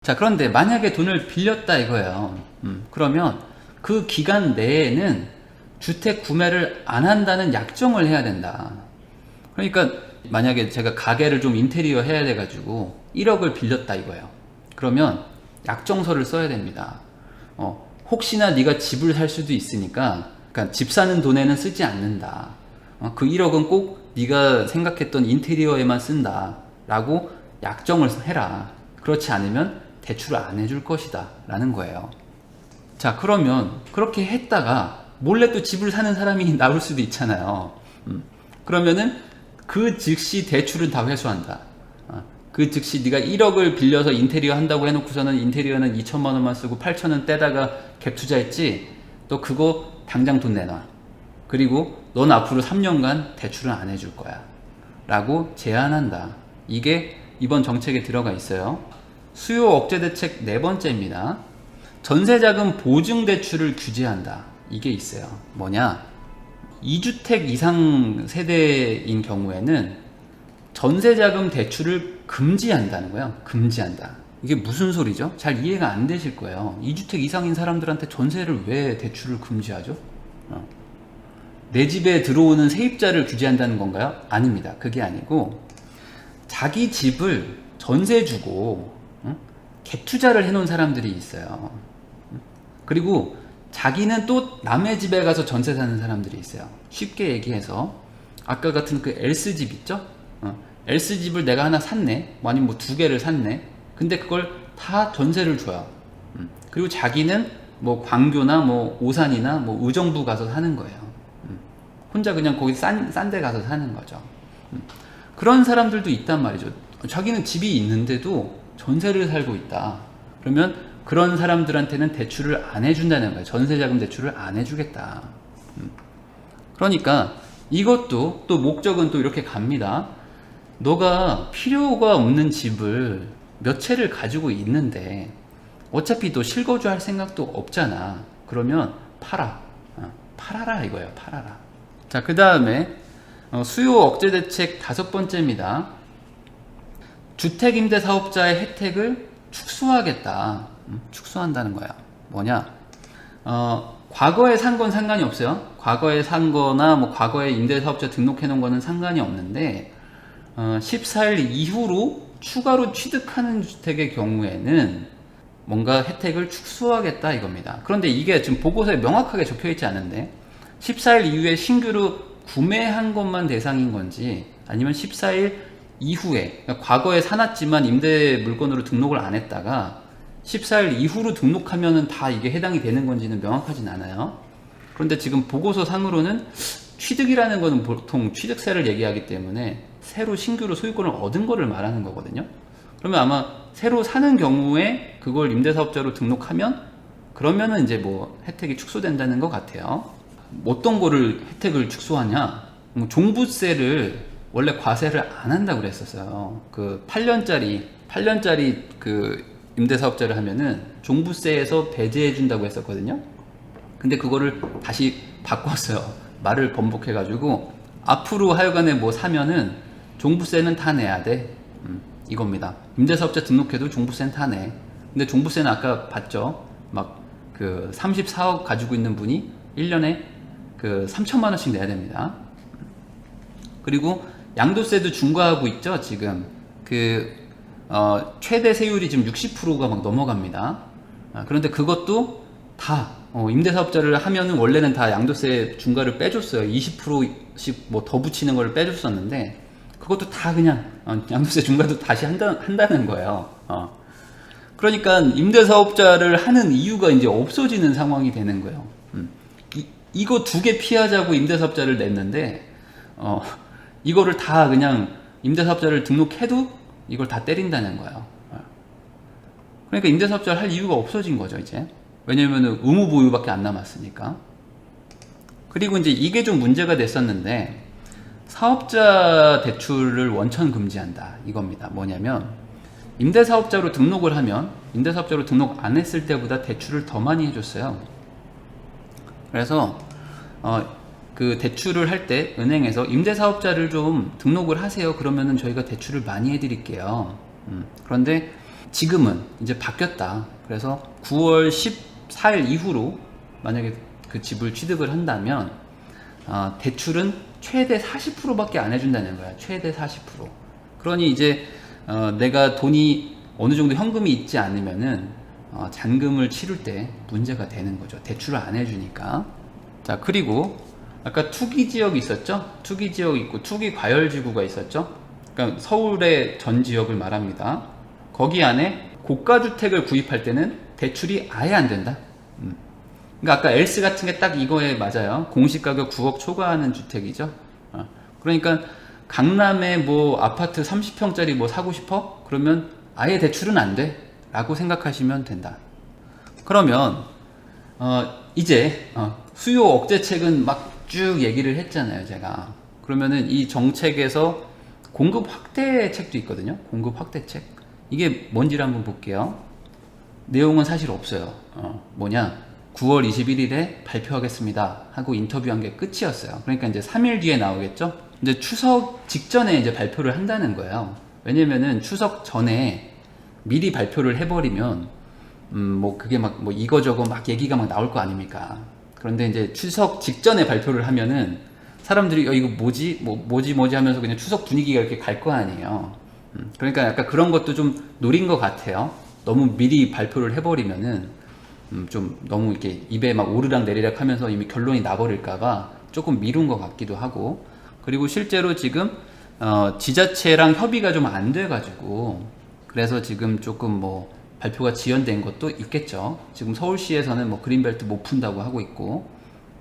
자, 그런데 만약에 돈을 빌렸다 이거예요. 그러면 그 기간 내에는 주택 구매를 안 한다는 약정을 해야 된다. 그러니까 만약에 제가 가게를 좀 인테리어 해야 돼가지고 1억을 빌렸다 이거예요. 그러면 약정서를 써야 됩니다. 혹시나 네가 집을 살 수도 있으니까, 그러니까 집 사는 돈에는 쓰지 않는다. 그 1억은 꼭 네가 생각했던 인테리어에만 쓴다 라고 약정을 해라. 그렇지 않으면 대출을 안 해줄 것이다 라는 거예요. 자, 그러면 그렇게 했다가 몰래 또 집을 사는 사람이 나올 수도 있잖아요. 그러면은 그 즉시 대출은 다 회수한다. 그 즉시 네가 1억을 빌려서 인테리어 한다고 해놓고서는 인테리어는 2천만 원만 쓰고 8천원 떼다가 갭 투자했지, 또 그거 당장 돈 내놔. 그리고 넌 앞으로 3년간 대출은 안 해줄 거야 라고 제안한다. 이게 이번 정책에 들어가 있어요. 수요 억제 대책 네 번째입니다. 전세자금 보증 대출을 규제한다. 이게 있어요. 뭐냐? 2주택 이상 세대인 경우에는 전세자금 대출을 금지한다는 거예요. 금지한다. 이게 무슨 소리죠? 잘 이해가 안 되실 거예요. 2주택 이상인 사람들한테 전세를 왜 대출을 금지하죠? 내 집에 들어오는 세입자를 규제한다는 건가요? 아닙니다. 그게 아니고 자기 집을 전세 주고 갭 투자를 해놓은 사람들이 있어요. 그리고 자기는 또 남의 집에 가서 전세 사는 사람들이 있어요. 쉽게 얘기해서 아까 같은 그 엘스집 있죠? 엘스집을 내가 하나 샀네, 아니면 뭐 2개를 샀네. 근데 그걸 다 전세를 줘요. 그리고 자기는 뭐 광교나 뭐 오산이나 뭐 의정부 가서 사는 거예요. 혼자 그냥 거기 싼 데 가서 사는 거죠. 그런 사람들도 있단 말이죠. 자기는 집이 있는데도 전세를 살고 있다. 그러면 그런 사람들한테는 대출을 안 해준다는 거예요. 전세자금 대출을 안 해주겠다. 그러니까 이것도 또 목적은 또 이렇게 갑니다. 너가 필요가 없는 집을 몇 채를 가지고 있는데 어차피 또 실거주할 생각도 없잖아. 그러면 팔아. 팔아라 이거예요. 팔아라. 자, 그 다음에 수요 억제 대책 5번째입니다. 주택임대사업자의 혜택을 축소하겠다. 축소한다는 거야. 뭐냐? 과거에 산 건 상관이 없어요. 과거에 산 거나 뭐 과거에 임대사업자 등록해 놓은 거는 상관이 없는데 14일 이후로 추가로 취득하는 주택의 경우에는 뭔가 혜택을 축소하겠다 이겁니다. 그런데 이게 지금 보고서에 명확하게 적혀 있지 않은데 14일 이후에 신규로 구매한 것만 대상인 건지, 아니면 14일 이후에, 그러니까 과거에 사놨지만 임대 물건으로 등록을 안 했다가 14일 이후로 등록하면은 다 이게 해당이 되는 건지는 명확하진 않아요. 그런데 지금 보고서 상으로는 취득이라는 거는 보통 취득세를 얘기하기 때문에 새로 신규로 소유권을 얻은 거를 말하는 거거든요. 그러면 아마 새로 사는 경우에 그걸 임대사업자로 등록하면 그러면은 이제 뭐 혜택이 축소된다는 것 같아요. 어떤 거를 혜택을 축소하냐? 종부세를 원래 과세를 안 한다고 그랬었어요. 그 8년짜리 그 임대사업자를 하면은 종부세에서 배제해 준다고 했었거든요. 근데 그거를 다시 바꿨어요. 말을 번복해가지고 앞으로 하여간에 뭐 사면은 종부세는 다 내야 돼. 이겁니다. 임대사업자 등록해도 종부세는 다 내. 근데 종부세는 아까 봤죠? 막 그 34억 가지고 있는 분이 1년에 그 3천만 원씩 내야 됩니다. 그리고 양도세도 중과하고 있죠. 지금 그 최대 세율이 지금 60%가 막 넘어갑니다. 그런데 그것도 다 임대사업자를 하면은 원래는 다 양도세 중과를 빼줬어요. 20%씩 뭐 더 붙이는 걸 빼줬었는데 그것도 다 그냥 양도세 중과도 다시 한다는 거예요. 그러니까 임대사업자를 하는 이유가 이제 없어지는 상황이 되는 거예요. 이거 2개 피하자고 임대사업자를 냈는데 이거를 다 그냥 임대사업자를 등록해도 이걸 다 때린다는 거예요. 그러니까 임대사업자를 할 이유가 없어진 거죠 이제. 왜냐면 의무보유밖에 안 남았으니까. 그리고 이제 이게 좀 문제가 됐었는데 사업자 대출을 원천 금지한다 이겁니다. 뭐냐면 임대사업자로 등록을 하면 임대사업자로 등록 안 했을 때보다 대출을 더 많이 해줬어요. 그래서 그 대출을 할 때 은행에서 임대사업자를 좀 등록을 하세요. 그러면은 저희가 대출을 많이 해드릴게요. 그런데 지금은 이제 바뀌었다. 그래서 9월 14일 이후로 만약에 그 집을 취득을 한다면 대출은 최대 40%밖에 안 해준다는 거야. 최대 40%. 그러니 이제 내가 돈이 어느 정도 현금이 있지 않으면은 잔금을 치를 때 문제가 되는 거죠. 대출을 안 해주니까. 자, 그리고 아까 투기 지역이 있었죠? 투기 지역 있고 투기 과열지구가 있었죠? 그러니까 서울의 전 지역을 말합니다. 거기 안에 고가주택을 구입할 때는 대출이 아예 안 된다. 그러니까 아까 엘스 같은 게 딱 이거에 맞아요. 공시가격 9억 초과하는 주택이죠. 그러니까 강남에 뭐 아파트 30평짜리 뭐 사고 싶어? 그러면 아예 대출은 안 돼. 라고 생각하시면 된다. 그러면 이제 수요 억제책은 막 쭉 얘기를 했잖아요, 제가. 그러면은 이 정책에서 공급 확대 책도 있거든요. 공급 확대 책. 이게 뭔지를 한번 볼게요. 내용은 사실 없어요. 뭐냐? 9월 21일에 발표하겠습니다 하고 인터뷰한 게 끝이었어요. 그러니까 이제 3일 뒤에 나오겠죠. 이제 추석 직전에 이제 발표를 한다는 거예요. 왜냐면은 추석 전에 미리 발표를 해버리면 뭐 그게 막 뭐 이거저거 막 얘기가 막 나올 거 아닙니까? 그런데 이제 추석 직전에 발표를 하면은 사람들이 이거 뭐지? 뭐지 하면서 그냥 추석 분위기가 이렇게 갈 거 아니에요. 그러니까 약간 그런 것도 좀 노린 것 같아요. 너무 미리 발표를 해버리면은 좀 너무 이렇게 입에 막 오르락 내리락 하면서 이미 결론이 나버릴까봐 조금 미룬 것 같기도 하고. 그리고 실제로 지금 지자체랑 협의가 좀 안 돼가지고 그래서 지금 조금 뭐 발표가 지연된 것도 있겠죠. 지금 서울시에서는 뭐 그린벨트 못 푼다고 하고 있고,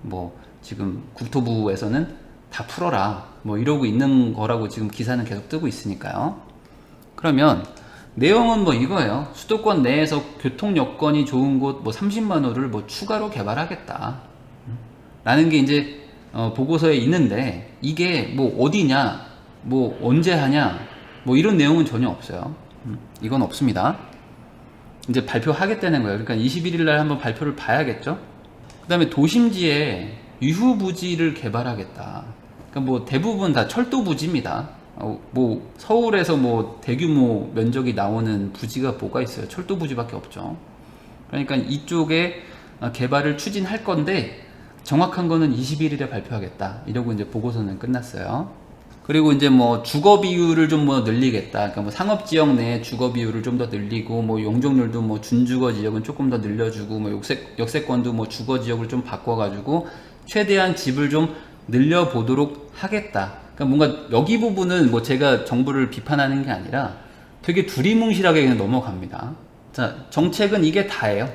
뭐 지금 국토부에서는 다 풀어라 뭐 이러고 있는 거라고 지금 기사는 계속 뜨고 있으니까요. 그러면 내용은 뭐 이거예요. 수도권 내에서 교통 여건이 좋은 곳 뭐 30만 호를 뭐 추가로 개발하겠다 라는 게 이제 보고서에 있는데, 이게 뭐 어디냐, 뭐 언제 하냐, 뭐 이런 내용은 전혀 없어요. 이건 없습니다. 이제 발표하겠다는 거예요. 그러니까 21일 날 한번 발표를 봐야겠죠. 그 다음에 도심지에 유후부지를 개발하겠다. 그러니까 뭐 대부분 다 철도 부지입니다. 뭐 서울에서 뭐 대규모 면적이 나오는 부지가 뭐가 있어요. 철도 부지밖에 없죠. 그러니까 이쪽에 개발을 추진할 건데 정확한 거는 21일에 발표하겠다 이러고 이제 보고서는 끝났어요. 그리고 이제 뭐 주거 비율을 좀 뭐 늘리겠다. 그러니까 뭐 상업 지역 내 주거 비율을 좀 더 늘리고, 뭐 용적률도 뭐 준주거 지역은 조금 더 늘려주고, 뭐 역세권도 뭐 주거 지역을 좀 바꿔가지고 최대한 집을 좀 늘려보도록 하겠다. 그러니까 뭔가 여기 부분은 뭐 제가 정부를 비판하는 게 아니라 되게 두리뭉실하게 그냥 넘어갑니다. 자, 정책은 이게 다예요.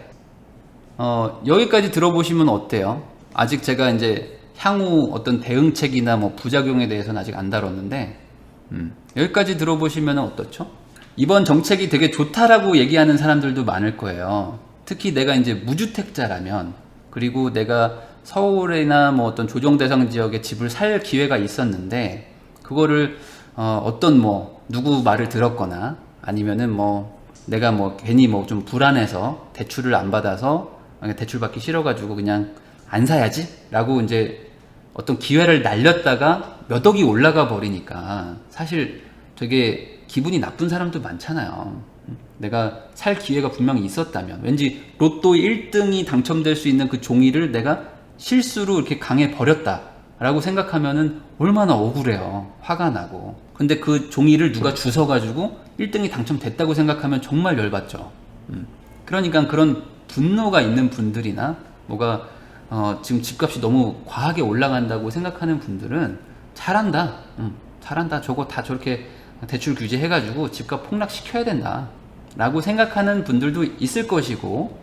여기까지 들어보시면 어때요? 아직 제가 이제 향후 어떤 대응책이나 뭐 부작용에 대해서는 아직 안 다뤘는데, 여기까지 들어보시면 어떻죠? 이번 정책이 되게 좋다라고 얘기하는 사람들도 많을 거예요. 특히 내가 이제 무주택자라면, 그리고 내가 서울이나 뭐 어떤 조정 대상 지역에 집을 살 기회가 있었는데, 그거를 어떤 뭐 누구 말을 들었거나 아니면은 뭐 내가 뭐 괜히 뭐 좀 불안해서 대출을 안 받아서 대출 받기 싫어가지고 그냥 안 사야지 라고 이제 어떤 기회를 날렸다가 몇 억이 올라가 버리니까 사실 되게 기분이 나쁜 사람도 많잖아요. 내가 살 기회가 분명히 있었다면, 왠지 로또 1등이 당첨될 수 있는 그 종이를 내가 실수로 이렇게 강해 버렸다 라고 생각하면은 얼마나 억울해요. 화가 나고. 근데 그 종이를 누가 주워가지고 1등이 당첨됐다고 생각하면 정말 열받죠. 그러니까 그런 분노가 있는 분들이나 뭐가 지금 집값이 너무 과하게 올라간다고 생각하는 분들은 잘한다. 잘한다. 저거 다 저렇게 대출 규제 해가지고 집값 폭락시켜야 된다 라고 생각하는 분들도 있을 것이고,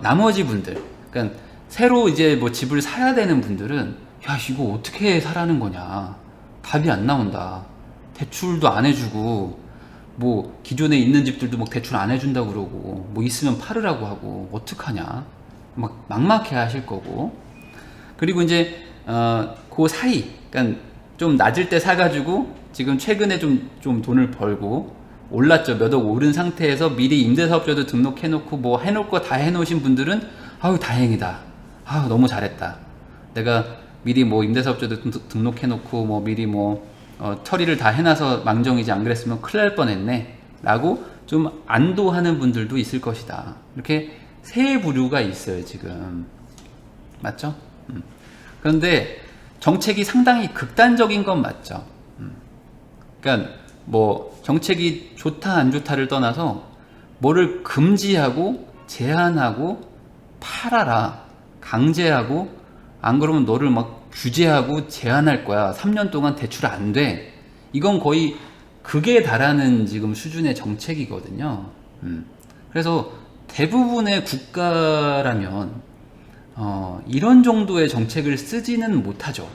나머지 분들, 그러니까 새로 이제 뭐 집을 사야 되는 분들은 야, 이거 어떻게 사라는 거냐. 답이 안 나온다. 대출도 안 해주고, 뭐 기존에 있는 집들도 막 대출 안 해준다고 그러고, 뭐 있으면 팔으라고 하고, 어떡하냐. 막 막막해 하실 거고. 그리고 이제 그 사이, 그러니까 좀 낮을 때 사가지고 지금 최근에 좀 돈을 벌고 올랐죠. 몇 억 오른 상태에서 미리 임대사업자도 등록해놓고 뭐 해놓을 거 다 해놓으신 분들은 아유 다행이다. 아유 너무 잘했다. 내가 미리 뭐 임대사업자도 등록해놓고 뭐 미리 뭐 처리를 다 해놔서 망정이지, 안 그랬으면 큰일 날 뻔했네 라고 좀 안도하는 분들도 있을 것이다. 이렇게 세 부류가 있어요, 지금. 맞죠? 그런데 정책이 상당히 극단적인 건 맞죠. 그러니까 뭐 정책이 좋다 안 좋다를 떠나서 뭐를 금지하고 제한하고 팔아라, 강제하고, 안 그러면 너를 막 규제하고 제한할 거야, 3년 동안 대출 안 돼, 이건 거의 극에 달하는 지금 수준의 정책이거든요. 그래서 대부분의 국가라면 이런 정도의 정책을 쓰지는 못하죠.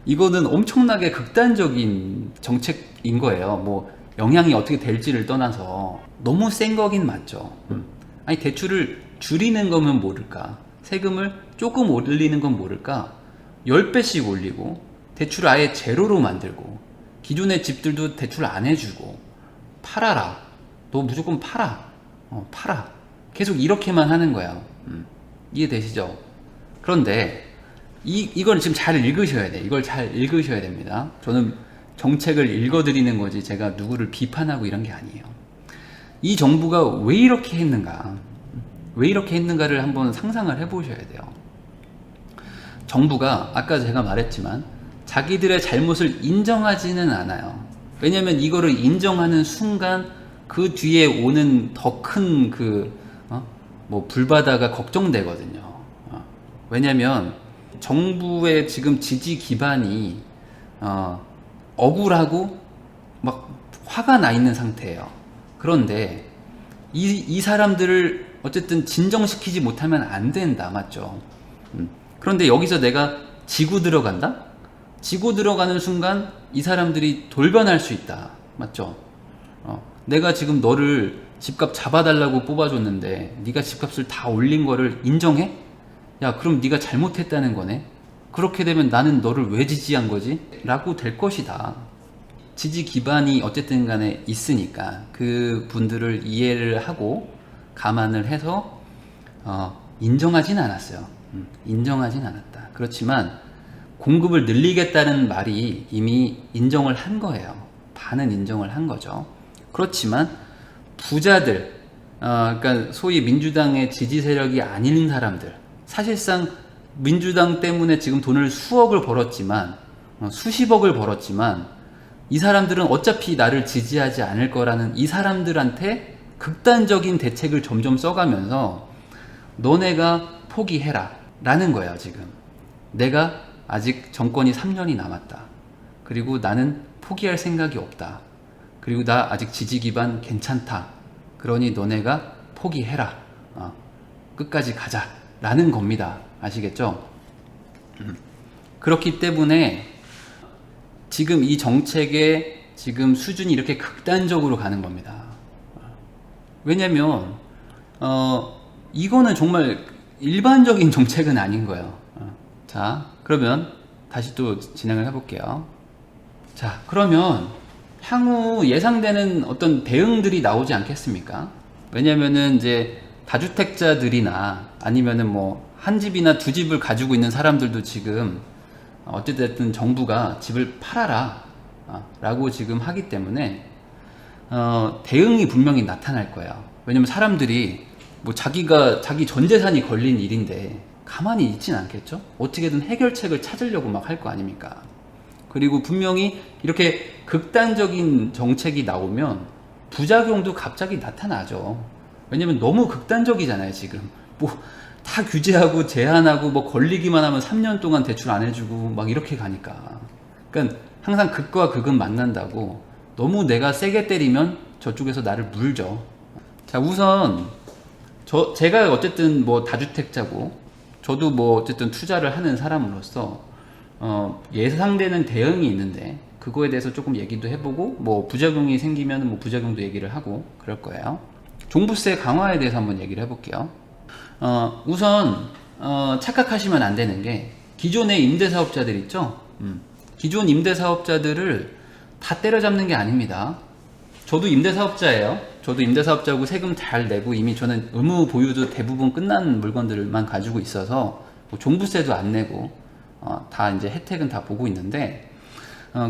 이거는 엄청나게 극단적인 정책인 거예요. 뭐 영향이 어떻게 될지를 떠나서 너무 센 거긴 맞죠. 아니, 대출을 줄이는 거면 모를까, 세금을 조금 올리는 건 모를까, 10배씩 올리고 대출을 아예 제로로 만들고 기존의 집들도 대출 안 해주고 팔아라, 너 무조건 팔아, 팔아, 계속 이렇게만 하는 거야. 이해되시죠? 그런데 이걸 지금 잘 읽으셔야 돼. 이걸 잘 읽으셔야 됩니다. 저는 정책을 읽어드리는 거지 제가 누구를 비판하고 이런 게 아니에요. 이 정부가 왜 이렇게 했는가, 왜 이렇게 했는가를 한번 상상을 해보셔야 돼요. 정부가 아까 제가 말했지만 자기들의 잘못을 인정하지는 않아요. 왜냐면 이거를 인정하는 순간 그 뒤에 오는 더 큰 뭐 불바다가 걱정되거든요. 왜냐면 정부의 지금 지지 기반이 억울하고 막 화가 나 있는 상태예요. 그런데 이 사람들을 어쨌든 진정시키지 못하면 안 된다, 맞죠? 그런데 여기서 내가 지고 들어간다? 지고 들어가는 순간 이 사람들이 돌변할 수 있다, 맞죠? 내가 지금 너를 집값 잡아달라고 뽑아줬는데 네가 집값을 다 올린 거를 인정해? 야, 그럼 네가 잘못했다는 거네? 그렇게 되면 나는 너를 왜 지지한 거지? 라고 될 것이다. 지지 기반이 어쨌든 간에 있으니까 그 분들을 이해를 하고 감안을 해서 인정하진 않았어요. 인정하진 않았다. 그렇지만 공급을 늘리겠다는 말이 이미 인정을 한 거예요. 반은 인정을 한 거죠. 그렇지만 부자들, 그러니까 소위 민주당의 지지 세력이 아닌 사람들, 사실상 민주당 때문에 지금 돈을 수억을 벌었지만, 수십억을 벌었지만 이 사람들은 어차피 나를 지지하지 않을 거라는 이 사람들한테 극단적인 대책을 점점 써가면서 너네가 포기해라 라는 거예요. 지금 내가 아직 정권이 3년이 남았다, 그리고 나는 포기할 생각이 없다, 그리고 나 아직 지지 기반 괜찮다, 그러니 너네가 포기해라, 끝까지 가자 라는 겁니다. 아시겠죠? 그렇기 때문에 지금 이 정책의 지금 수준이 이렇게 극단적으로 가는 겁니다. 왜냐면 이거는 정말 일반적인 정책은 아닌 거예요. 자, 그러면 다시 또 진행을 해볼게요. 자, 그러면 향후 예상되는 어떤 대응들이 나오지 않겠습니까? 왜냐면은 이제 다주택자들이나 아니면은 뭐 한 집이나 두 집을 가지고 있는 사람들도 지금 어찌됐든 정부가 집을 팔아라 라고 지금 하기 때문에 대응이 분명히 나타날 거예요. 왜냐면 사람들이 뭐 자기 전 재산이 걸린 일인데 가만히 있진 않겠죠? 어떻게든 해결책을 찾으려고 막 할 거 아닙니까? 그리고 분명히 이렇게 극단적인 정책이 나오면 부작용도 갑자기 나타나죠. 왜냐면 너무 극단적이잖아요. 지금 뭐 다 규제하고 제한하고 뭐 걸리기만 하면 3년 동안 대출 안 해주고 막 이렇게 가니까. 그러니까 항상 극과 극은 만난다고, 너무 내가 세게 때리면 저쪽에서 나를 물죠. 자, 우선 제가 어쨌든 뭐 다주택자고 저도 뭐 어쨌든 투자를 하는 사람으로서 예상되는 대응이 있는데 그거에 대해서 조금 얘기도 해보고, 뭐 부작용이 생기면 뭐 부작용도 얘기를 하고 그럴 거예요. 종부세 강화에 대해서 한번 얘기를 해볼게요. 우선 착각하시면 안 되는 게, 기존의 임대사업자들 있죠? 기존 임대사업자들을 다 때려잡는 게 아닙니다. 저도 임대사업자예요. 저도 임대사업자고 세금 잘 내고 이미 저는 의무 보유도 대부분 끝난 물건들만 가지고 있어서 뭐 종부세도 안 내고 다 이제 혜택은 다 보고 있는데,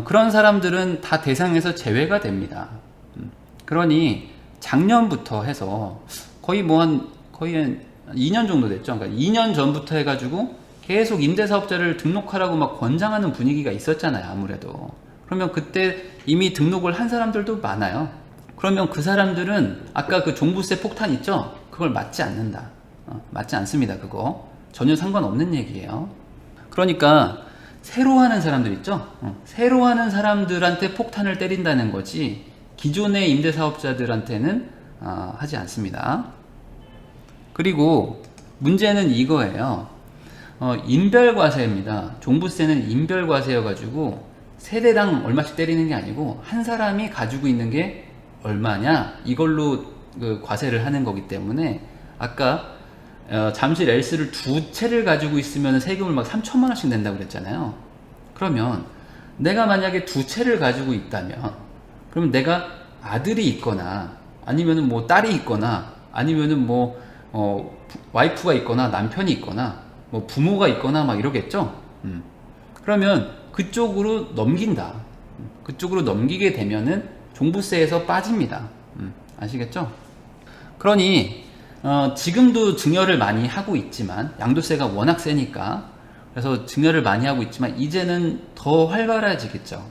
그런 사람들은 다 대상에서 제외가 됩니다. 그러니 작년부터 해서 거의 거의 한 2년 정도 됐죠. 그러니까 2년 전부터 해가지고 계속 임대사업자를 등록하라고 막 권장하는 분위기가 있었잖아요. 아무래도. 그러면 그때 이미 등록을 한 사람들도 많아요. 그러면 그 사람들은 아까 그 종부세 폭탄 있죠? 그걸 맞지 않는다. 맞지 않습니다. 그거 전혀 상관없는 얘기예요. 그러니까 새로 하는 사람들 있죠? 새로 하는 사람들한테 폭탄을 때린다는 거지 기존의 임대사업자들한테는 하지 않습니다. 그리고 문제는 이거예요. 인별과세입니다. 종부세는 인별과세여가지고 세대당 얼마씩 때리는 게 아니고 한 사람이 가지고 있는 게 얼마냐 이걸로 그 과세를 하는 거기 때문에 아까 잠실 L스를 두 채를 가지고 있으면 세금을 막 3천만 원씩 낸다고 그랬잖아요. 그러면 내가 만약에 두 채를 가지고 있다면 그러면 내가 아들이 있거나 아니면은 뭐 딸이 있거나 아니면은 뭐 와이프가 있거나 남편이 있거나 뭐 부모가 있거나 막 이러겠죠. 그러면 그쪽으로 넘긴다. 그쪽으로 넘기게 되면은 종부세에서 빠집니다. 아시겠죠? 그러니 지금도 증여를 많이 하고 있지만 양도세가 워낙 세니까 그래서 증여를 많이 하고 있지만 이제는 더 활발해지겠죠.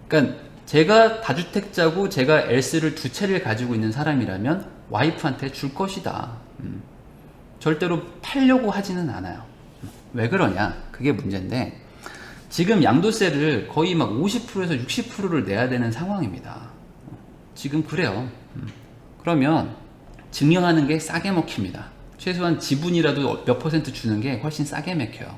그러니까 제가 다주택자고 제가 L스를 두 채를 가지고 있는 사람이라면 와이프한테 줄 것이다. 절대로 팔려고 하지는 않아요. 왜 그러냐? 그게 문제인데 지금 양도세를 거의 막 50%에서 60%를 내야 되는 상황입니다. 지금 그래요. 그러면 증여하는 게 싸게 먹힙니다. 최소한 지분이라도 몇 퍼센트 주는 게 훨씬 싸게 먹혀요.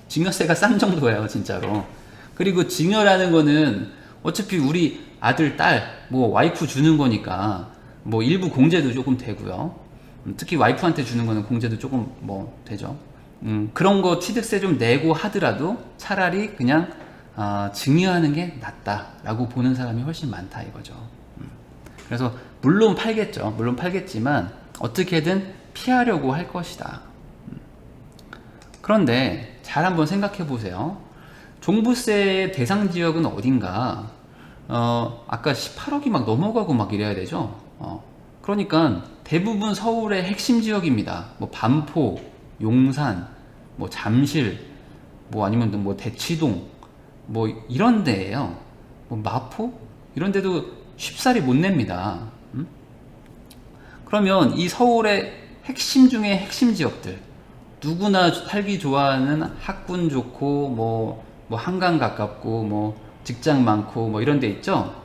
증여세가 싼 정도예요, 진짜로. 그리고 증여라는 거는 어차피 우리 아들, 딸, 뭐 와이프 주는 거니까 뭐 일부 공제도 조금 되고요. 특히 와이프한테 주는 거는 공제도 조금 뭐 되죠. 그런 거 취득세 좀 내고 하더라도 차라리 그냥 증여하는 게 낫다라고 보는 사람이 훨씬 많다 이거죠. 그래서 물론 팔겠죠. 물론 팔겠지만 어떻게든 피하려고 할 것이다. 그런데 잘 한번 생각해 보세요. 종부세 대상 지역은 어딘가? 아까 18억이 막 넘어가고 막 이래야 되죠. 그러니까 대부분 서울의 핵심 지역입니다. 뭐 반포, 용산, 뭐 잠실, 뭐 아니면 뭐 대치동, 뭐 이런 데예요. 뭐 마포 이런 데도 쉽사리 못 냅니다. 그러면 이 서울의 핵심 중에 핵심 지역들 누구나 살기 좋아하는 학군 좋고 뭐 한강 가깝고 뭐 직장 많고 뭐 이런 데 있죠.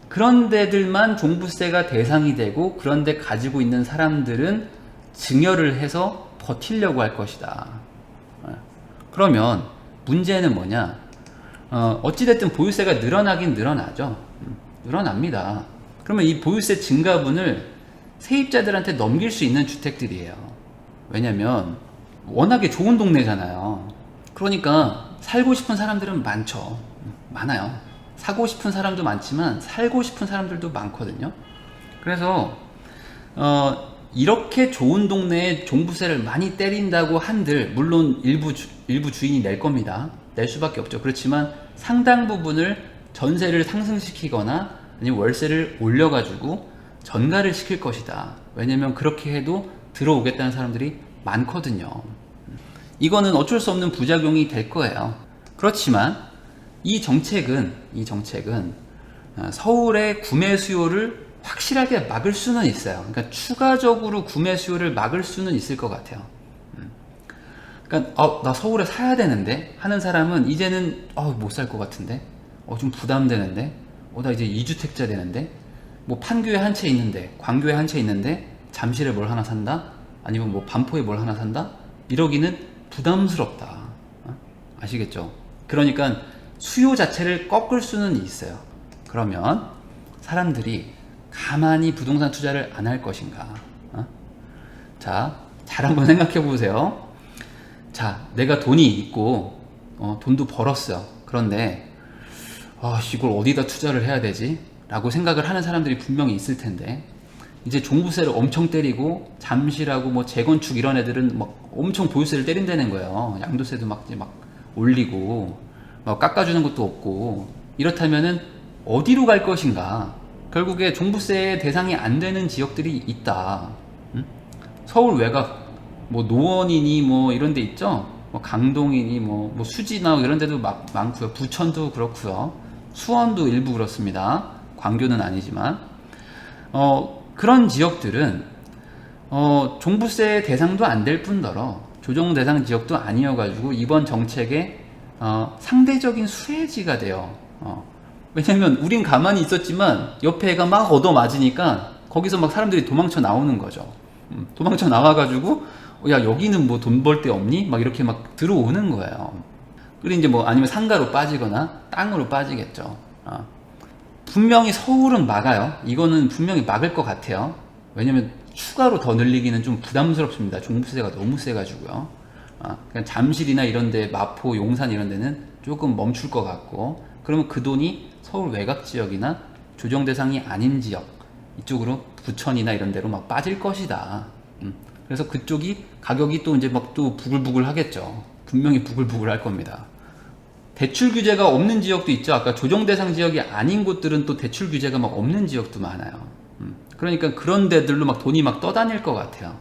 그런 데들만 종부세가 대상이 되고 그런 데 가지고 있는 사람들은 증여를 해서 버티려고 할 것이다. 그러면 문제는 뭐냐? 어찌됐든 보유세가 늘어나긴 늘어나죠. 늘어납니다. 그러면 이 보유세 증가분을 세입자들한테 넘길 수 있는 주택들이에요. 왜냐면 워낙에 좋은 동네잖아요. 그러니까 살고 싶은 사람들은 많죠. 많아요. 사고 싶은 사람도 많지만 살고 싶은 사람들도 많거든요. 그래서 이렇게 좋은 동네에 종부세를 많이 때린다고 한들 물론 일부 주인이 낼 겁니다. 낼 수밖에 없죠. 그렇지만 상당 부분을 전세를 상승시키거나 아니면 월세를 올려가지고 전가를 시킬 것이다. 왜냐면 그렇게 해도 들어오겠다는 사람들이 많거든요. 이거는 어쩔 수 없는 부작용이 될 거예요. 그렇지만 이 정책은 서울의 구매 수요를 확실하게 막을 수는 있어요. 그러니까 추가적으로 구매 수요를 막을 수는 있을 것 같아요. 그러니까 나 서울에 사야 되는데 하는 사람은 이제는 못 살 것 같은데 좀 부담되는데 나 이제 2주택자 되는데 뭐 판교에 한 채 있는데 광교에 한 채 있는데 잠실에 뭘 하나 산다 아니면 뭐 반포에 뭘 하나 산다 이러기는 부담스럽다. 아시겠죠? 그러니까 수요 자체를 꺾을 수는 있어요. 그러면 사람들이 가만히 부동산 투자를 안 할 것인가? 자, 잘 한번 생각해 보세요. 자, 내가 돈이 있고 돈도 벌었어. 그런데 이걸 어디다 투자를 해야 되지? 라고 생각을 하는 사람들이 분명히 있을 텐데 이제 종부세를 엄청 때리고 잠실하고 뭐 재건축 이런 애들은 막 엄청 보유세를 때린다는 거예요. 양도세도 막 올리고 깎아주는 것도 없고 이렇다면은 어디로 갈 것인가? 결국에 종부세 대상이 안 되는 지역들이 있다. 서울 외곽, 뭐 노원이니 뭐 이런 데 있죠. 뭐 강동이니 뭐 수지나 이런 데도 많고요. 부천도 그렇고요. 수원도 일부 그렇습니다. 광교는 아니지만 그런 지역들은 종부세 대상도 안 될 뿐더러 조정 대상 지역도 아니어가지고 이번 정책의 상대적인 수혜지가 돼요. 왜냐면 우린 가만히 있었지만 옆에 애가 막 얻어맞으니까 거기서 막 사람들이 도망쳐 나오는 거죠. 도망쳐 나와가지고 야 여기는 뭐 돈 벌 데 없니? 막 이렇게 막 들어오는 거예요. 그리고 이제 뭐 아니면 상가로 빠지거나 땅으로 빠지겠죠. 분명히 서울은 막아요. 이거는 분명히 막을 것 같아요. 왜냐면 추가로 더 늘리기는 좀 부담스럽습니다. 종부세가 너무 세가지고요. 그냥 잠실이나 이런데 마포, 용산 이런 데는 조금 멈출 것 같고, 그러면 그 돈이 서울 외곽 지역이나 조정 대상이 아닌 지역 이쪽으로 부천이나 이런 데로 막 빠질 것이다. 그래서 그쪽이 가격이 또 이제 막 또 부글부글 하겠죠. 분명히 부글부글 할 겁니다. 대출 규제가 없는 지역도 있죠. 아까 조정 대상 지역이 아닌 곳들은 또 대출 규제가 막 없는 지역도 많아요. 그러니까 그런 데들로 막 돈이 막 떠다닐 것 같아요.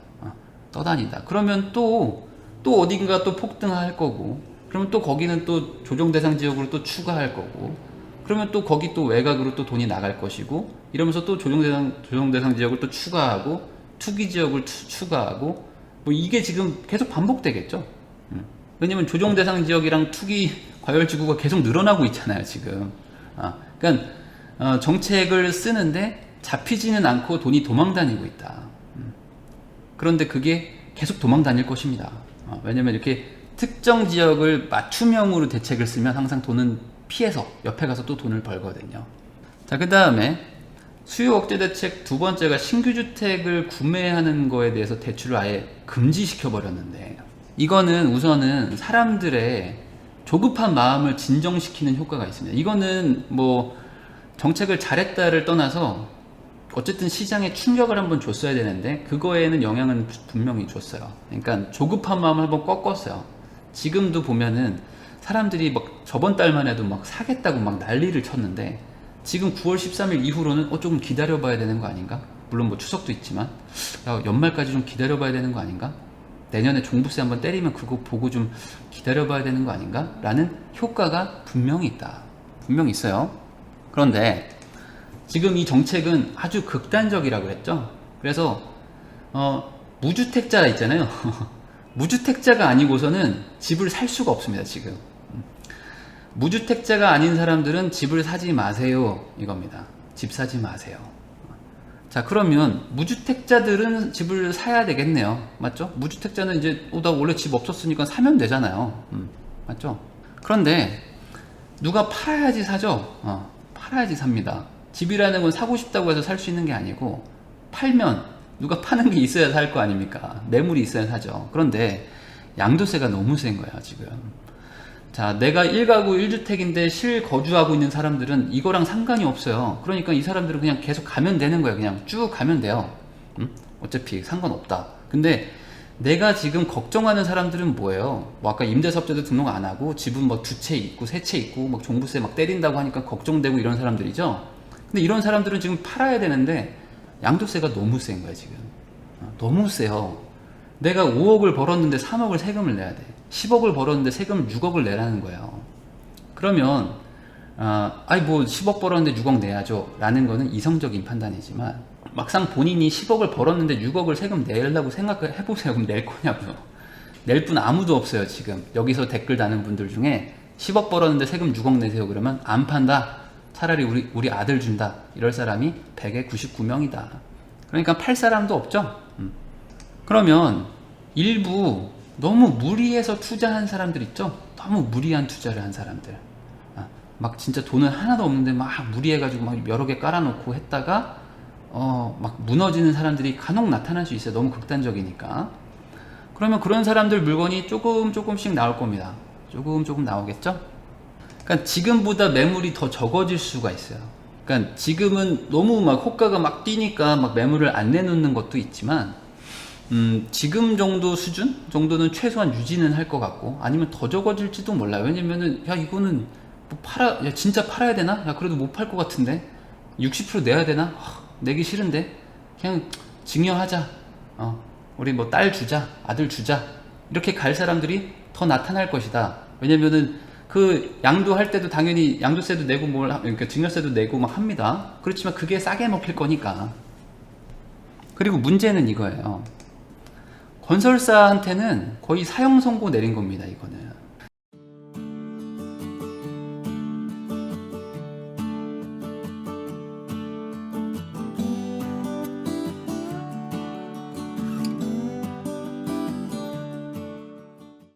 떠다닌다. 그러면 또 어딘가 또 폭등할 거고, 그러면 또 거기는 또 조정 대상 지역으로 또 추가할 거고, 그러면 또 거기 또 외곽으로 또 돈이 나갈 것이고, 이러면서 또 조정 대상 지역을 또 추가하고, 투기 지역을 추가하고, 뭐 이게 지금 계속 반복되겠죠. 왜냐면 조정 대상 지역이랑 투기 과열 지구가 계속 늘어나고 있잖아요, 지금. 그러니까 정책을 쓰는데 잡히지는 않고 돈이 도망 다니고 있다. 그런데 그게 계속 도망 다닐 것입니다. 왜냐면 이렇게 특정 지역을 맞춤형으로 대책을 쓰면 항상 돈은 피해서 옆에 가서 또 돈을 벌거든요. 자, 그 다음에 수요 억제 대책 두 번째가 신규 주택을 구매하는 거에 대해서 대출을 아예 금지시켜 버렸는데, 이거는 우선은 사람들의 조급한 마음을 진정시키는 효과가 있습니다. 이거는 뭐 정책을 잘했다를 떠나서 어쨌든 시장에 충격을 한번 줬어야 되는데 그거에는 영향은 분명히 줬어요. 그러니까 조급한 마음을 한번 꺾었어요. 지금도 보면은 사람들이 막 저번 달만 해도 막 사겠다고 막 난리를 쳤는데, 지금 9월 13일 이후로는 조금 기다려봐야 되는 거 아닌가? 물론 뭐 추석도 있지만 연말까지 좀 기다려봐야 되는 거 아닌가? 내년에 종부세 한번 때리면 그거 보고 좀 기다려봐야 되는 거 아닌가? 라는 효과가 분명히 있다. 분명히 있어요. 그런데 지금 이 정책은 아주 극단적이라고 했죠. 그래서 무주택자 있잖아요. 무주택자가 아니고서는 집을 살 수가 없습니다. 지금 무주택자가 아닌 사람들은 집을 사지 마세요, 이겁니다. 집 사지 마세요. 자, 그러면 무주택자들은 집을 사야 되겠네요. 맞죠? 무주택자는 이제 나 원래 집 없었으니까 사면 되잖아요. 맞죠? 그런데 누가 팔아야지 사죠. 팔아야지 삽니다. 집이라는 건 사고 싶다고 해서 살 수 있는 게 아니고, 팔면 누가 파는 게 있어야 살 거 아닙니까? 매물이 있어야 사죠. 그런데 양도세가 너무 센 거야, 지금. 자, 내가 1가구 1주택인데 실거주하고 있는 사람들은 이거랑 상관이 없어요. 그러니까 이 사람들은 그냥 계속 가면 되는 거예요. 그냥 쭉 가면 돼요. 어차피 상관없다. 근데 내가 지금 걱정하는 사람들은 뭐예요? 뭐 아까 임대사업자도 등록 안 하고 집은 뭐 2채 있고 3채 있고 막 종부세 막 때린다고 하니까 걱정되고 이런 사람들이죠. 근데 이런 사람들은 지금 팔아야 되는데 양도세가 너무 센 거야, 지금. 너무 세요. 내가 5억을 벌었는데 3억을 세금을 내야 돼. 10억을 벌었는데 세금 6억을 내라는 거예요. 그러면 뭐 10억 벌었는데 6억 내야죠 라는 거는 이성적인 판단이지만, 막상 본인이 10억을 벌었는데 6억을 세금 내려고 생각을 해보세요. 그럼 낼 거냐고요. 낼 분 아무도 없어요. 지금 여기서 댓글 다는 분들 중에 10억 벌었는데 세금 6억 내세요 그러면 안 판다, 차라리 우리 아들 준다, 이럴 사람이 100에 99명이다. 그러니까 팔 사람도 없죠. 그러면 일부 너무 무리해서 투자한 사람들 있죠? 너무 무리한 투자를 한 사람들. 막 진짜 돈은 하나도 없는데 막 무리해가지고 막 여러 개 깔아놓고 했다가 막 무너지는 사람들이 간혹 나타날 수 있어요. 너무 극단적이니까. 그러면 그런 사람들 물건이 조금씩 나올 겁니다. 조금 나오겠죠? 그러니까 지금보다 매물이 더 적어질 수가 있어요. 그러니까 지금은 너무 막 호가가 막 뛰니까 막 매물을 안 내놓는 것도 있지만, 지금 정도 수준 정도는 최소한 유지는 할 것 같고, 아니면 더 적어질지도 몰라요. 왜냐면은 이거는 뭐 진짜 팔아야 되나? 그래도 못 팔 것 같은데, 60% 내야 되나? 내기 싫은데 그냥 증여하자. 우리 뭐 딸 주자, 아들 주자. 이렇게 갈 사람들이 더 나타날 것이다. 왜냐면은 그 양도할 때도 당연히 양도세도 내고 그러니까 증여세도 내고 막 합니다. 그렇지만 그게 싸게 먹힐 거니까. 그리고 문제는 이거예요. 건설사한테는 거의 사형 선고 내린 겁니다. 이거는